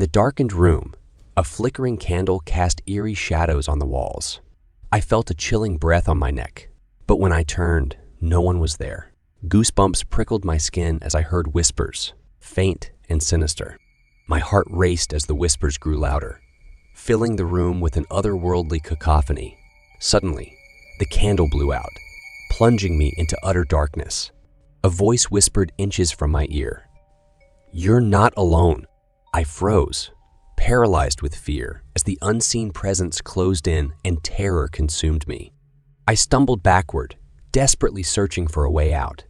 the darkened room, a flickering candle cast eerie shadows on the walls. I felt a chilling breath on my neck, but when I turned, no one was there. Goosebumps prickled my skin as I heard whispers, faint and sinister. My heart raced as the whispers grew louder, filling the room with an otherworldly cacophony. Suddenly, the candle blew out, plunging me into utter darkness. A voice whispered inches from my ear, "You're not alone." I froze, paralyzed with fear as the unseen presence closed in and terror consumed me. I stumbled backward, desperately searching for a way out.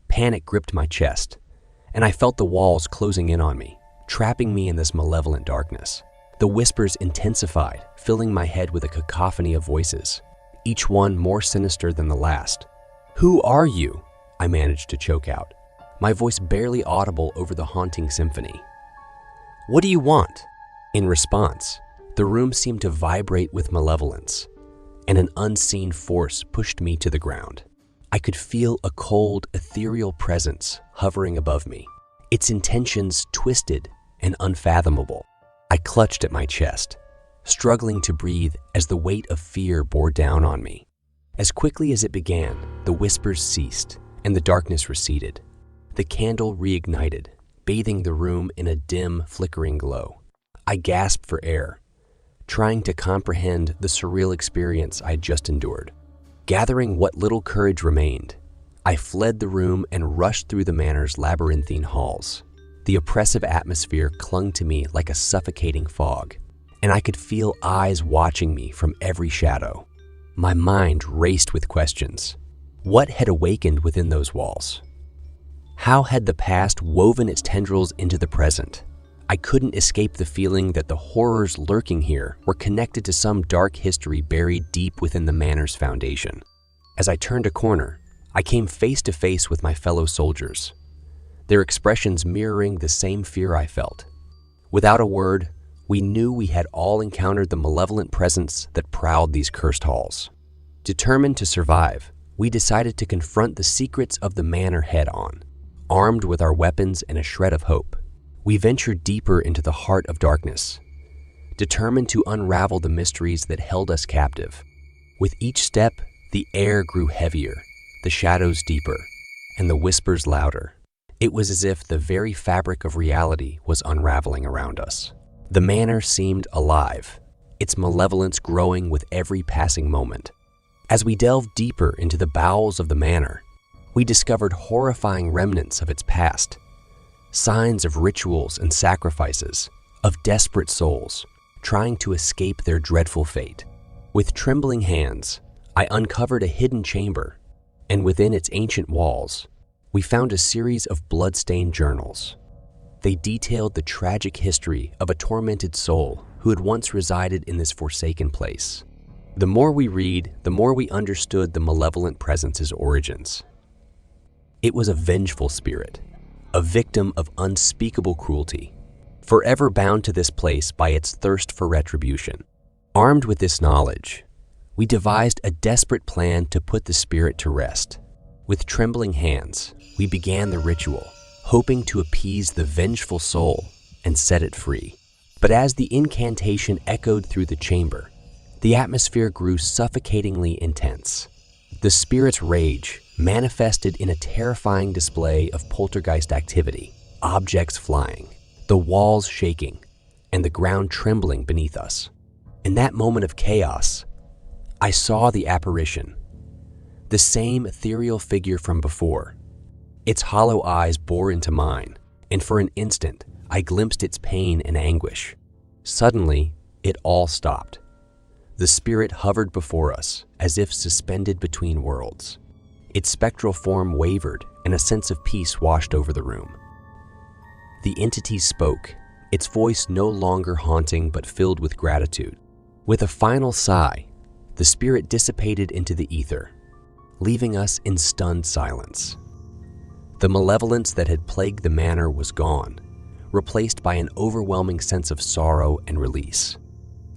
Panic gripped my chest, and I felt the walls closing in on me, trapping me in this malevolent darkness. The whispers intensified, filling my head with a cacophony of voices, each one more sinister than the last. "Who are you?" I managed to choke out, my voice barely audible over the haunting symphony. "What do you want?" In response, the room seemed to vibrate with malevolence, and an unseen force pushed me to the ground. I could feel a cold, ethereal presence hovering above me, its intentions twisted and unfathomable. I clutched at my chest, struggling to breathe as the weight of fear bore down on me. As quickly as it began, the whispers ceased and the darkness receded. The candle reignited, bathing the room in a dim, flickering glow. I gasped for air, trying to comprehend the surreal experience I had just endured. Gathering what little courage remained, I fled the room and rushed through the manor's labyrinthine halls. The oppressive atmosphere clung to me like a suffocating fog, and I could feel eyes watching me from every shadow. My mind raced with questions. What had awakened within those walls? How had the past woven its tendrils into the present? I couldn't escape the feeling that the horrors lurking here were connected to some dark history buried deep within the manor's foundation. As I turned a corner, I came face to face with my fellow soldiers, their expressions mirroring the same fear I felt. Without a word, we knew we had all encountered the malevolent presence that prowled these cursed halls. Determined to survive, we decided to confront the secrets of the manor head-on. Armed with our weapons and a shred of hope, we ventured deeper into the heart of darkness, determined to unravel the mysteries that held us captive. With each step, the air grew heavier, the shadows deeper, and the whispers louder. It was as if the very fabric of reality was unraveling around us. The manor seemed alive, its malevolence growing with every passing moment. As we delved deeper into the bowels of the manor, we discovered horrifying remnants of its past, signs of rituals and sacrifices, of desperate souls trying to escape their dreadful fate. With trembling hands, I uncovered a hidden chamber, and within its ancient walls, we found a series of blood-stained journals. They detailed the tragic history of a tormented soul who had once resided in this forsaken place. The more we read, the more we understood the malevolent presence's origins. It was a vengeful spirit, a victim of unspeakable cruelty, forever bound to this place by its thirst for retribution. Armed with this knowledge, we devised a desperate plan to put the spirit to rest. With trembling hands, we began the ritual, hoping to appease the vengeful soul and set it free. But as the incantation echoed through the chamber, the atmosphere grew suffocatingly intense. The spirit's rage manifested in a terrifying display of poltergeist activity, objects flying, the walls shaking, and the ground trembling beneath us. In that moment of chaos, I saw the apparition, the same ethereal figure from before. Its hollow eyes bore into mine, and for an instant, I glimpsed its pain and anguish. Suddenly, it all stopped. The spirit hovered before us, as if suspended between worlds. Its spectral form wavered, and a sense of peace washed over the room. The entity spoke, its voice no longer haunting but filled with gratitude. With a final sigh, the spirit dissipated into the ether, leaving us in stunned silence. The malevolence that had plagued the manor was gone, replaced by an overwhelming sense of sorrow and release.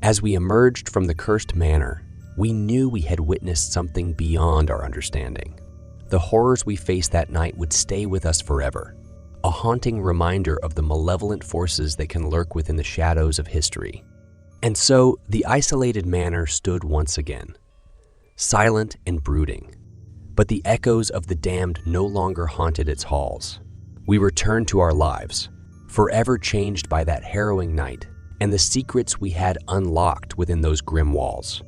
As we emerged from the cursed manor, we knew we had witnessed something beyond our understanding. The horrors we faced that night would stay with us forever, a haunting reminder of the malevolent forces that can lurk within the shadows of history. And so, the isolated manor stood once again, silent and brooding. But the echoes of the damned no longer haunted its halls. We returned to our lives, forever changed by that harrowing night and the secrets we had unlocked within those grim walls.